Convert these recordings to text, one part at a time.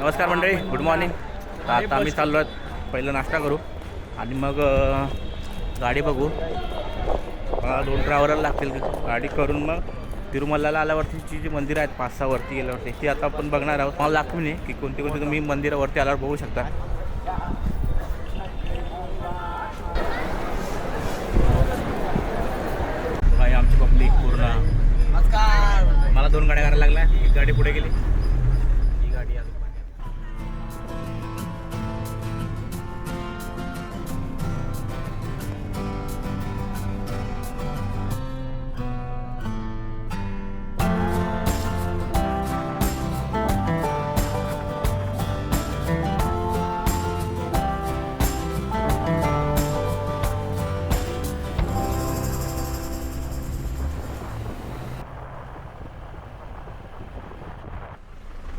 नमस्कार मंडळी, good morning. आता आम्ही चाललो आहेत, पहिलं नाश्ता करू आणि मग गाडी बघू. 2 ट्रॅव्हलर लागतील गाडी करून. मग तिरुमलाला आल्यावरतीची जी मंदिरं आहेत 5-6 वरती गेल्यावरती ती आता आपण बघणार आहोत. मला दाखवून नाही की कोणती कोणती तुम्ही मंदिरावरती आल्यावर बघू शकता. काही आमची पब्लिक पूर्ण. नमस्कार. मला 2 गाड्या करायला लागल्या. एक गाडी पुढे गेली, ही गाडी अजून.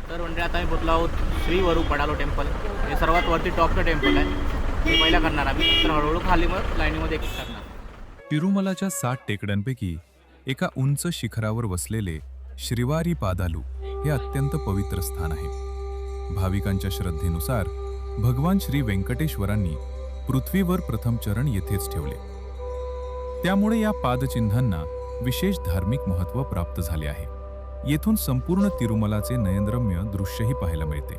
तर म्हणजे आता आम्ही पोचलो आहोत श्री वरू पडालो टेम्पल. हे सर्वात वरती टॉपचं टेम्पल आहे. हे पहिला करणार आम्ही, तर हळूहळू खाली मग लाईनीमध्ये एक करणार. तिरुमलाच्या 7 टेकड्यांपैकी एका उंच शिखरावर वसलेले श्रीवारी पादालू हे अत्यंत पवित्र स्थान आहे. भाविकांच्या श्रद्धेनुसार भगवान श्री व्यंकटेश्वरांनी पृथ्वीवर प्रथम चरण येथेच ठेवले. त्यामुळे या पादचिन्हांना विशेष धार्मिक महत्त्व प्राप्त झाले आहे. येथून संपूर्ण तिरुमलाचे नयनरम्य दृश्यही पाहायला मिळते.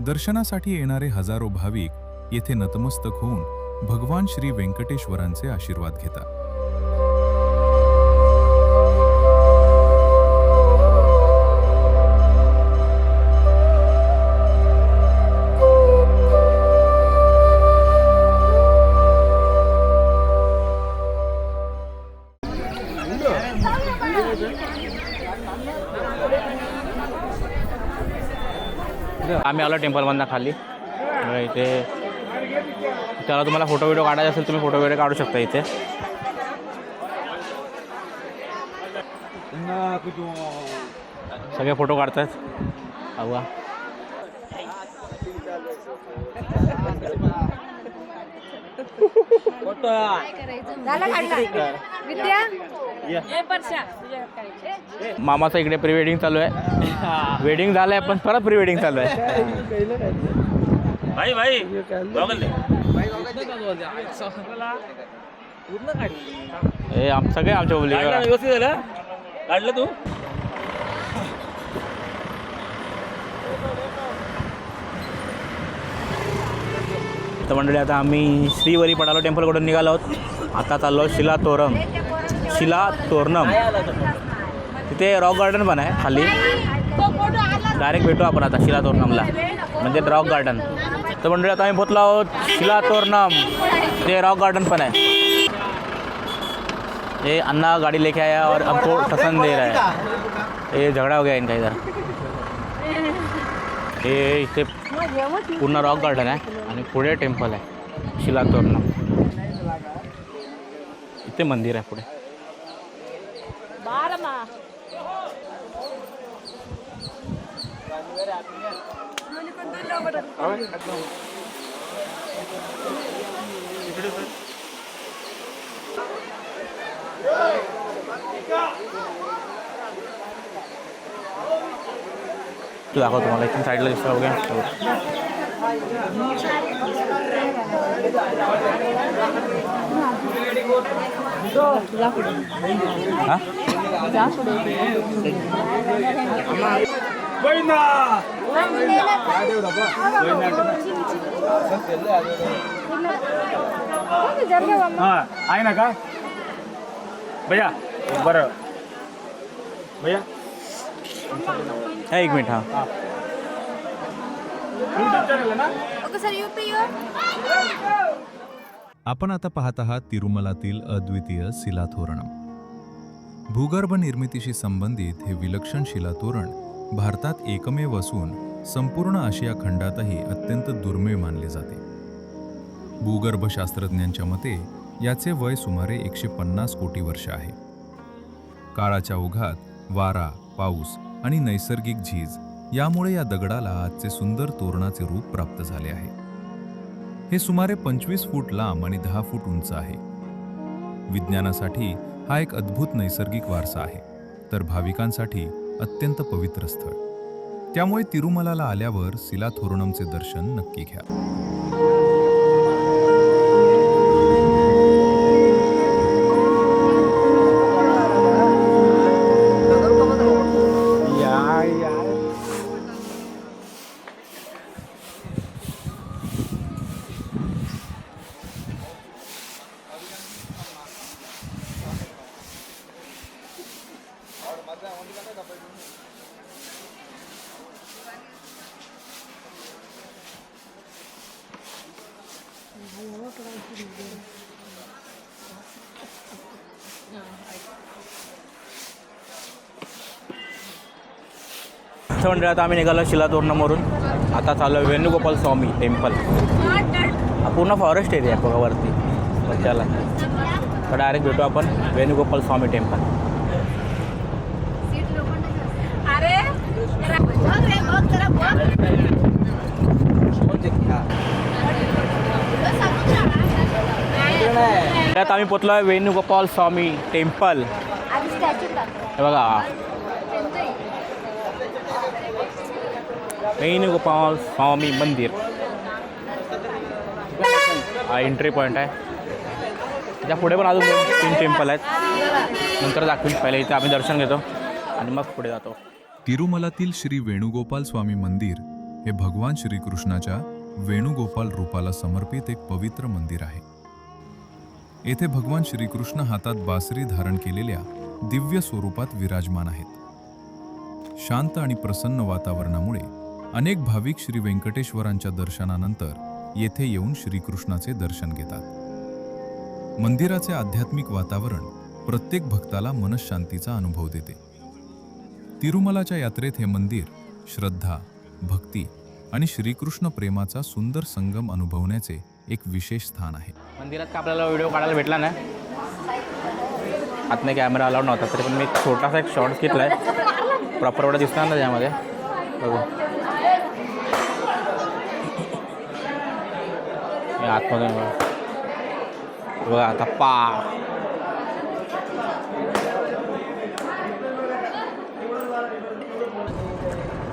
दर्शनासाठी येणारे हजारो भाविक येथे नतमस्तक होऊन भगवान श्री व्यंकटेश्वरांचे आशीर्वाद घेतात. आम्ही आलो टेम्पलमधनं खाली. इथे त्याला तुम्हाला फोटो व्हिडिओ काढायचा असेल तुम्ही फोटो व्हिडिओ काढू शकता इथे. सगळे फोटो काढतात. अवा मामाचं इकडे प्री वेडिंग चालू आहे. वेडिंग झालंय पण परत प्री वेडिंग चालू आहे. भाई हे सगळे आमच्या मुली व्यवस्थित झालं. काढलं तू. तर मंडळी आता आम्ही श्रीवरी पडालो टेम्पलकडून निघालो आहोत. आता चाललो शिला तोरणम. तिथे रॉक गार्डन पण आहे खाली. डायरेक्ट भेटू आपण आता शिला तोरणमला, म्हणजे रॉक गार्डन. तर मंडळी आता आम्ही पोचलो आहोत शिला तोरणम. ते रॉक गार्डन पण आहे. ये अन्ना गाड़ी लेके आया और हमको ठसन दे रहा है. ये झगड़ा हो गया इनका इधर. हे इथे पूर्ण रॉक गार्डन आहे आणि पुढे टेम्पल आहे शिला तोरणम. इथे मंदिर आहे पुढे. तू दाखव तुम्हाला इथून साईडला दिसतं बघा. आहे ना का भैया. बरं भैया एक मिनिट. हां आपण आता पाहत आहात तिरुमलातील अद्वितीय शिलातोरणम. भूगर्भ निर्मितीशी संबंधित हे विलक्षण शिलातोरण भारतात एकमेव असून संपूर्ण आशिया खंडातही अत्यंत दुर्मिळ मानले जाते. भूगर्भशास्त्रज्ञांच्या मते याचे वय सुमारे 150 कोटी वर्ष आहे. काळाच्या ओघात वारा, पाऊस आणि नैसर्गिक झीज यामुळे या दगडाला आजचे सुंदर तोरणाचे रूप प्राप्त झाले आहे. हे सुमारे 25 फूट लांब आणि 10 फूट उंच आहे. विज्ञानासाठी हा एक अद्भुत नैसर्गिक वारसा आहे, तर भाविकांसाठी अत्यंत पवित्र स्थळ. त्यामुळे तिरुमलाला आल्यावर सिलाथोरणमचे दर्शन नक्की घ्या. मंडळी आता आम्ही निघालो शिलातोरणमवरून. आता चालू आहे वेणुगोपाल स्वामी टेम्पल. हा पूर्ण फॉरेस्ट एरिया आहे बघा वरती बच्चाला. तर डायरेक्ट भेटू आपण वेणुगोपाल स्वामी टेम्पल. त्यात आम्ही पोचलो आहे वेणुगोपाल स्वामी टेम्पल. हे बघा वेणुगोपाल स्वामी मंदिर. हा एंट्री पॉईंट आहे. त्या पुढे पण अजून 2-3 टेम्पल आहेत. नंतर दाखवीन. पहिले इथे आम्ही दर्शन घेतो आणि मग पुढे जातो. तिरुमलातील श्री वेणुगोपाल स्वामी मंदिर हे भगवान श्रीकृष्णाच्या वेणुगोपाल रूपाला समर्पित एक पवित्र मंदिर आहे. येथे भगवान श्रीकृष्ण हातात बासरी धारण केलेल्या दिव्य स्वरूपात विराजमान आहेत. शांत आणि प्रसन्न वातावरणामुळे अनेक भाविक श्री व्यंकटेश्वरांच्या दर्शनानंतर येथे येऊन श्रीकृष्णाचे दर्शन घेतात. मंदिराचे आध्यात्मिक वातावरण प्रत्येक भक्ताला मनःशांतीचा अनुभव देते. तिरुमलाच्या यात्रेत हे मंदिर श्रद्धा, भक्ती आणि श्रीकृष्ण प्रेमाचा सुंदर संगम अनुभवण्याचे एक विशेष स्थान आहे. मंदिरात का आपल्याला व्हिडिओ काढायला भेटला ना, आतमध्ये कॅमेरा अलाउड नव्हता, तरी पण मी छोटासा एक शॉर्ट्स घेतला आहे. प्रॉपर एवढं दिसणार ना त्यामध्ये. बघू आतमध्ये बघा आता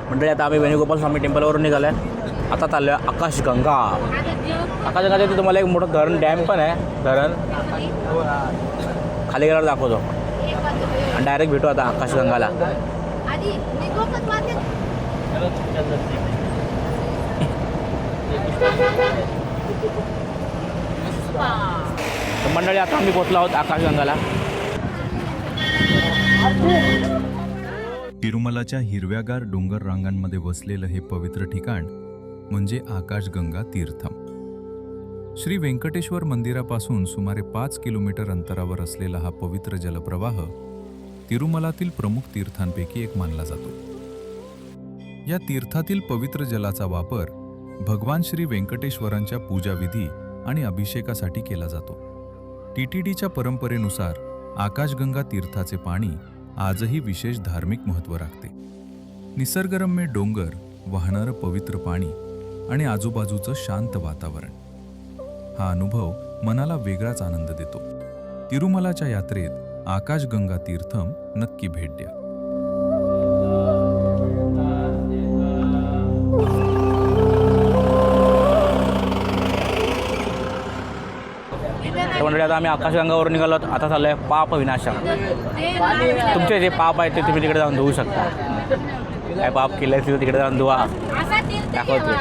मंडळी. आता आम्ही वेणुगोपाल स्वामी टेम्पलवरून निघालो आहे. आता चाललो आहे आकाशगंगा. आकाशगंगा तिथे तुम्हाला एक मोठं धरण डॅम पण आहे. धरण खाली गेल्यावर दाखवतो आणि डायरेक्ट भेटू आता आकाशगंगाला. तर मंडळी आता आम्ही पोचलो आहोत आकाशगंगाला. तिरुमलाच्या हिरव्यागार डोंगर रांगांमध्ये वसलेलं हे पवित्र ठिकाण म्हणजे आकाशगंगा तीर्थम. श्री व्यंकटेश्वर मंदिरापासून सुमारे 5 किलोमीटर अंतरावर असलेला हा पवित्र जलप्रवाह तिरुमलातील प्रमुख तीर्थांपैकी एक मानला जातो. या तीर्थातील पवित्र जलाचा वापर भगवान श्री व्यंकटेश्वरांच्या पूजाविधी आणि अभिषेकासाठी केला जातो. TTDच्या परंपरेनुसार आकाशगंगा तीर्थाचे पाणी आजही विशेष धार्मिक महत्त्व राखते. निसर्गरम्य डोंगर, वाहणारं पवित्र पाणी आणि आजूबाजूचं शांत वातावरण, हा अनुभव मनाला वेगळाच आनंद देतो. तिरुमलाच्या यात्रेत आकाशगंगा तीर्थम नक्की भेट द्या. मंडळी आता आम्ही आकाशगंगावरून निघालो. आता चाललो आहे पाप विनाशम. तुमचे जे पाप आहेत ते तुम्ही तिकडे जाऊन धुवू शकता. काय पाप केलं आहे तिथं तिकडे जाऊन धुवा. दाखवतो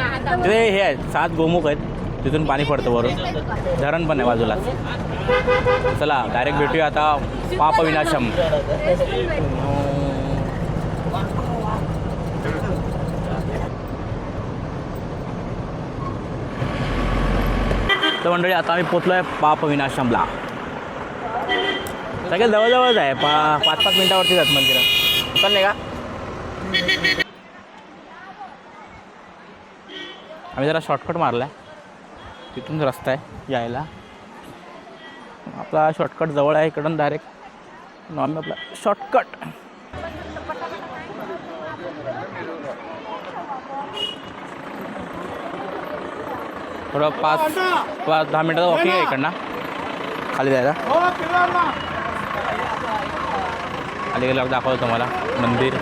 तिथे हे आहेत 7 गोमुख आहेत. तिथून पाणी पडतं वरून. धरण पण आहे बाजूला. चला डायरेक्ट भेटूया आता पाप विनाशम. तर मंडळी आता आम्ही पोचलो आहे पाप विनाशमला. सगळ्यात जवळजवळच आहे. 5-5 मिनिटावरती जात मंदिरात. उचल नाही का? आम्ही जरा शॉर्टकट मारला आहे. तिथून रस्ता आहे यायला. आपला शॉर्टकट जवळ आहे. इकडून डायरेक्ट आम्ही आपला शॉर्टकट. थोडं 5-10 मिनिटाचं वॉकिंग आहे इकडनं खाली जायला. खाली गेल्यावर दाखवतो तुम्हाला मंदिर.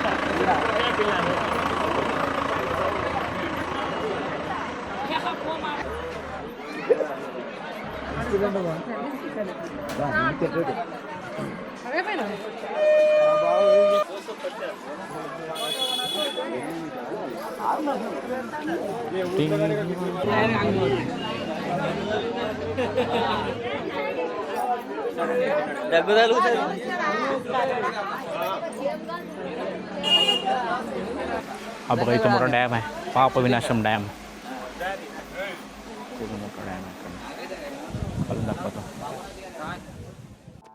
हा बघा इथं मोठा डॅम आहे, पाप विनाशम डॅम. मोठा डॅम आहे, दाखवतो.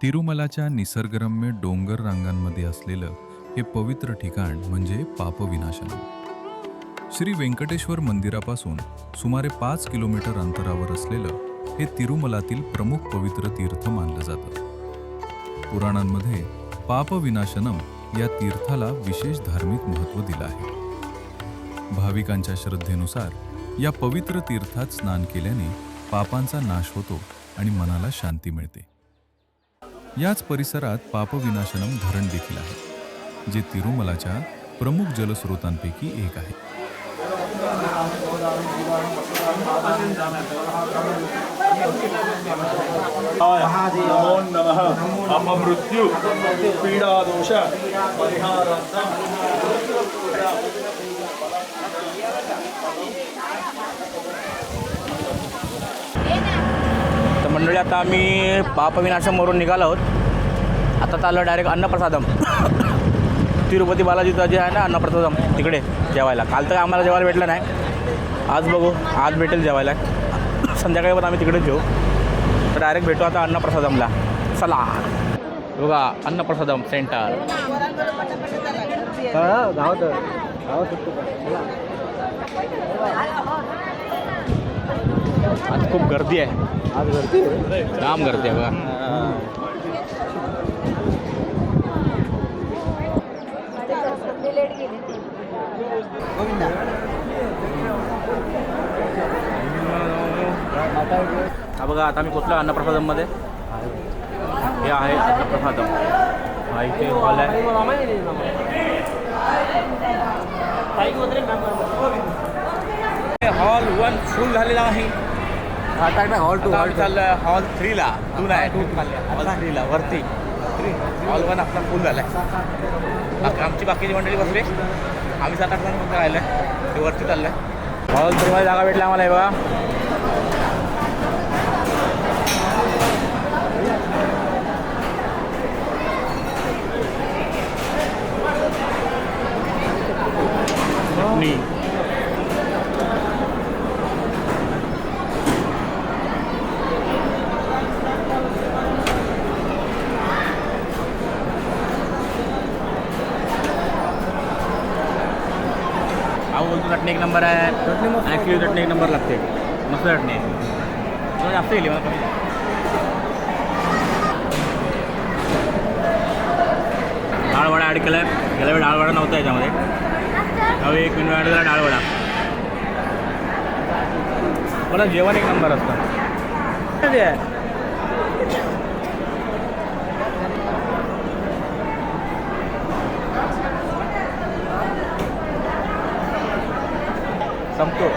तिरुमलाच्या निसर्गरम्य डोंगर रांगांमध्ये असलेलं हे पवित्र ठिकाण म्हणजे पापविनाशनम. श्री व्यंकटेश्वर मंदिरापासून सुमारे 5 किलोमीटर अंतरावर असलेलं हे तिरुमलातील प्रमुख पवित्र तीर्थ मानलं जातं. पुराणांमध्ये पापविनाशनम या तीर्थाला विशेष धार्मिक महत्त्व दिलं आहे. भाविकांच्या श्रद्धेनुसार या पवित्र तीर्थात स्नान केल्याने पापांचा नाश होतो आणि मनाला शांती मिळते. याच परिसरात पापविनाशनम धरण देखील आहे, जे तिरुमलाच्या प्रमुख जलस्रोतांपैकी एक आहे. नमो नमः अपमृत्यु पीडादोष परिहारार्थम. तर मंडळी आता आम्ही पापविनाशमवरून निघालो आहोत. आता चाललो डायरेक्ट अन्नप्रसादम. तिरुपती बालाजीचं जे आहे ना अन्नप्रसादम, तिकडे जेवायला. काल तर आम्हाला जेवायला भेटलं नाही, आज बघू, आज भेटेल जेवायला. संध्याकाळी पण आम्ही तिकडेच जेऊ. तर डायरेक्ट भेटू आता अन्नप्रसादमला. चला बघा अन्नप्रसादम सेंटर. आज खूप गर्दी आहे, जाम गर्दी आहे बघा. हा बघा आता मी पोचलो अन्नप्रसादममध्ये. हे आहे अन्नप्रसादम. हा इथे हॉल आहे. हॉल 1 फुल झालेला आहे. हॉल 2 चाललं हॉल 3ला. 2 नाही, हॉल 3ला वरती. हॉल 1 आपला फुल झाला आहे. आमची बाकीची मंडळी बसली, आम्ही 7-8 जण फक्त राहिलं आहे. ते वरती चाललं आहे. हॉल 3मध्ये जागा भेटला आम्हाला. हे बघा चटणी. हा बोलतो चटणी एक नंबर आहे. ॲक्च्युली चटणी एक नंबर लागते, मस्त चटणी आहे. थोडं जास्त गेली मला कमी. डाळवडा ॲड केला आहे. गेल्या वेळी डाळवडा नव्हता याच्यामध्ये, त्यावेळी 1 मिनिट ॲड झाला डाळवडा. मला जेवण एक नंबर असतं. संपतो.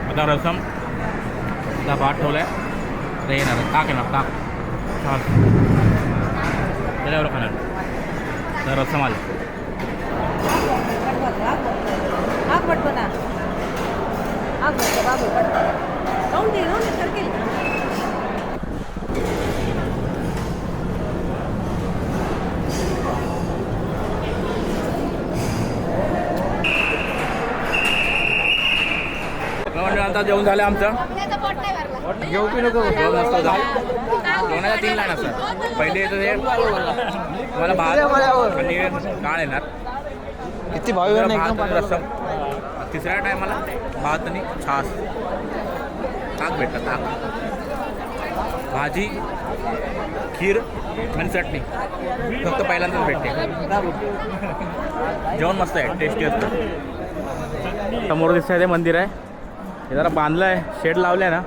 आता रसम, आता भात ठेवला आहे. आता येणार ताक येणार, ताक त्याच्यावर खाणार. तर रसम आलं. आता जेवण झालं आमचं. घेऊ की नको? जेवण असतं जेवणाच्या 3 लाईन असतात. पहिले येतं ते तुम्हाला भात आणि डाळ येणार, किती भावी भात आणि रसम. तिसऱ्या टायमाला भात आणि छास, ताक भेटतं. ताक, भाजी, खीर आणि चटणी फक्त पहिल्यांदाच भेटते. जेवण मस्त आहे, टेस्टी असतं. समोर दिसतं ते मंदिर आहे. हे जरा बांधलं आहे, शेड लावलं आहे ना,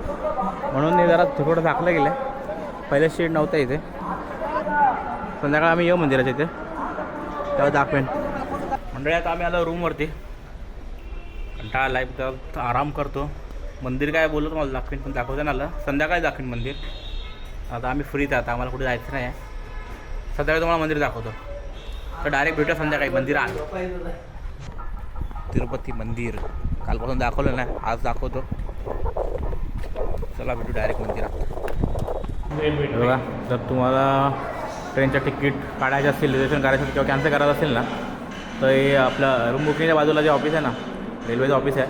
म्हणून हे जरा थोडं झाकलं गेलं आहे. पहिले शेड नव्हतं इथे. संध्याकाळी आम्ही येऊ मंदिराच्या इथे तेव्हा दाखवेन. मंडळी आता आम्ही आलो रूमवरती. कंटाळा आला आहे तर आराम करतो. मंदिर काय बोललो तुम्हाला दाखवेन पण दाखवता आलं. संध्याकाळी दाखवेन मंदिर. आता आम्ही फ्रीच आता आम्हाला कुठे जायचं नाही आहे. संध्याकाळी तुम्हाला मंदिर दाखवतो. तर डायरेक्ट भेटूया संध्याकाळी मंदिरात. तिरुपती मंदिर कालपासून दाखवलं नाही, आज दाखवतो. चला भेटू डायरेक्ट मंदिरात. बघा जर तुम्हाला ट्रेनचं तिकीट काढायचं असेल, रिझर्वेशन करायचं असेल किंवा कॅन्सल करायचं असेल ना तर हे आपलं रूम बुकिंगच्या बाजूला जे ऑफिस आहे ना, रेल्वेचं ऑफिस आहे,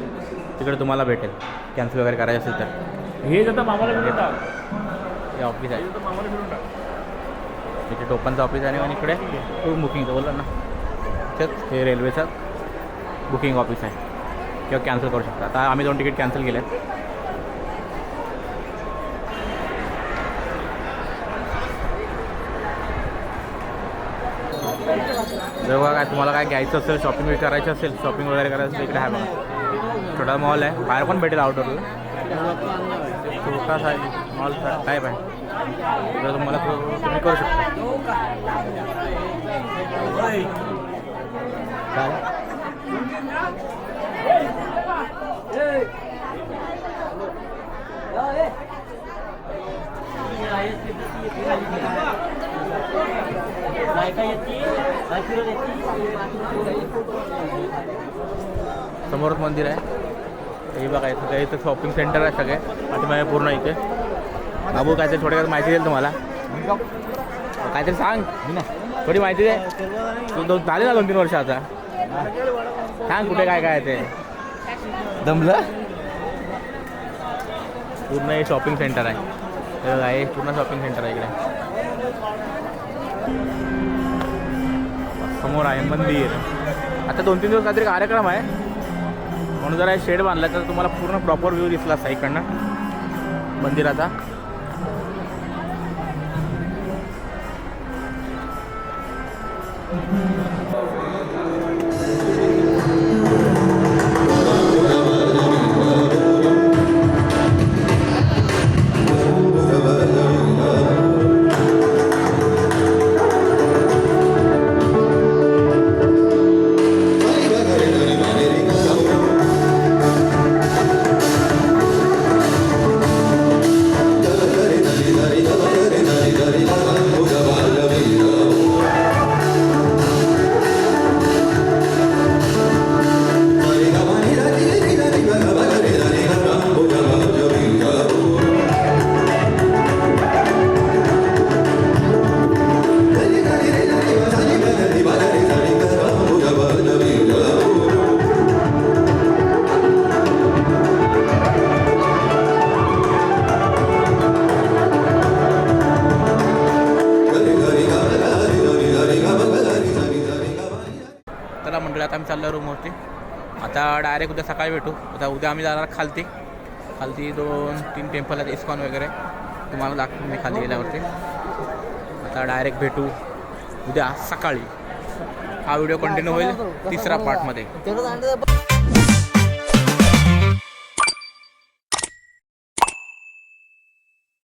तिकडे तुम्हाला भेटेल कॅन्सल वगैरे करायचं असेल तर. हे जाता मामाला भेटून टाक. हे ऑफिस आहे, मामाला भेटून टाक. इथे टोपनचं ऑफिस आहे आणि इकडे रूम बुकिंगचं बोललं ना, तेच हे रेल्वेचं बुकिंग ऑफिस आहे किंवा कॅन्सल करू शकता. आता आम्ही 2 तिकीट कॅन्सल केले आहेत. जेव्हा काय तुम्हाला काय घ्यायचं असेल, शॉपिंग वगैरे करायचं असेल, शॉपिंग वगैरे करायचं असेल, इकडे आहे बघा. छोटा मॉल आहे, बाहेर पण भेटेल आउटडोरला. छोटासा मॉल टाईप आहे, तर तुम्हाला तुम्ही करू शकता. समोरच मंदिर आहे. हे बघा इथं इथं शॉपिंग सेंटर आहे सगळे पाठीमागे पूर्ण इथे. बाबू काहीतरी थोडक्यात माहिती देईल तुम्हाला. काहीतरी सांग थोडी माहिती दे. तू झाली ना 2-3 वर्ष आता. सांग कुठे काय काय ते दमलं. पूर्ण हे शॉपिंग सेंटर आहे. हे बघा हे पूर्ण शॉपिंग सेंटर आहे इकडे. समोर आहे मंदिर. आता 2-3 दिवस काहीतरी कार्यक्रम आहे म्हणून जरा शेड बांधला तर तुम्हाला पूर्ण प्रॉपर व्ह्यू दिसला असता इकडनं मंदिराचा. आता आम्ही चाललो रूमवरती. आता डायरेक्ट उद्या सकाळी भेटू. आता उद्या आम्ही जाणार खालती 2-3 टेम्पल आहेत, इस्कॉन वगैरे तुम्हाला दाखवून मी खाली गेल्यावरती. आता डायरेक्ट भेटू उद्या सकाळी. हा व्हिडिओ कंटिन्यू होईल 3ऱ्या पार्टमध्ये.